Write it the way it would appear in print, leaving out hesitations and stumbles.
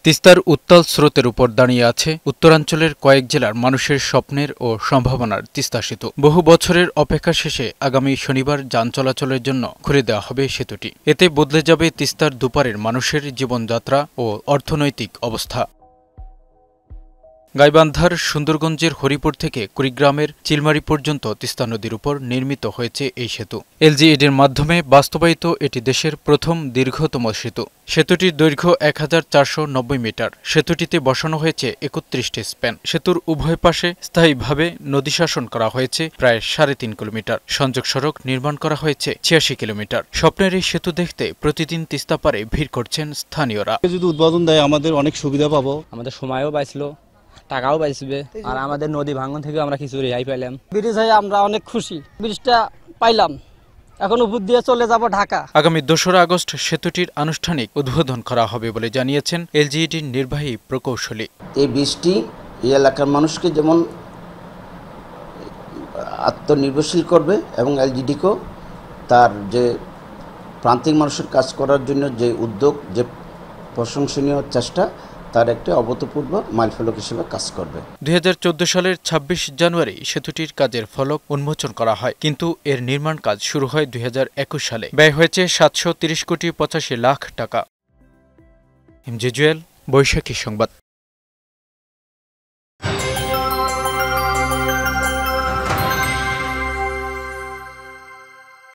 তিস্তার উত্তাল স্রোতের উপর দাঁড়িয়ে আছে উত্তরাঞ্চলের কয়েক জেলার মানুষের স্বপ্নের ও সম্ভাবনার তিস্তা সেতু। বহু বছরের অপেক্ষা শেষে আগামী শনিবার যান চলাচলের জন্য খুলে দেওয়া হবে সেতুটি। এতে বদলে যাবে তিস্তার দুপারের মানুষের জীবনযাত্রা ও অর্থনৈতিক অবস্থা। গাইবান্ধার সুন্দরগঞ্জের হরিপুর থেকে কুড়িগ্রামের চিলমারি পর্যন্ত তিস্তা নদীর উপর নির্মিত হয়েছে এই সেতু। এলজিইডির মাধ্যমে বাস্তবায়িত এটি দেশের প্রথম দীর্ঘতম সেতু। সেতুটির দৈর্ঘ্য ১,৪৯০ মিটার। সেতুটিতে বসানো হয়েছে ৩১টি স্প্যান। সেতুর উভয় পাশে স্থায়ীভাবে নদী শাসন করা হয়েছে প্রায় ৩.৫ কিলোমিটার। সংযোগ সড়ক নির্মাণ করা হয়েছে ৮৬ কিলোমিটার। স্বপ্নের এই সেতু দেখতে প্রতিদিন তিস্তা পারে ভিড় করছেন স্থানীয়রা। যদি উদ্বোধন দেয় আমাদের অনেক সুবিধা পাবো, আমাদের সময়ও বাঁচলো, টাকাও বাঁচবে, আর আমাদের নদী ভাঙন থেকে আমরা কিছু রেহাই পাইলাম। ব্রিজ হয়ে আমরা অনেক খুশি, ব্রিজটা পাইলাম, এখন উপর দিয়ে চলে যাব ঢাকা। আগামী ২রা আগস্ট সেতুটির আনুষ্ঠানিক উদ্বোধন করা হবে বলে জানিয়েছেন এলজিইডির নির্বাহী প্রকৌশলী। এই ব্রিজটি এই এলাকার মানুষকে যেমন আত্মনির্ভরশীল করবে এবং এলজিইডিকেও তার যে প্রান্তিক মানুষের কাজ করার জন্য যে উদ্যোগ, যে প্রশংসনীয় চেষ্টা, তার একটি অভূতপূর্ব মাইলফলক হিসেবে কাজ করবে। ২০১৪ সালের ২৬ জানুয়ারি সেতুটির কাজের ফলক উন্মোচন করা হয়, কিন্তু এর নির্মাণ কাজ শুরু হয় ২০২১ সালে। ব্যয় হয়েছে ৭৩০ কোটি ৮৫ লাখ টাকা। এমজে জুয়েল, বৈশাখী সংবাদ।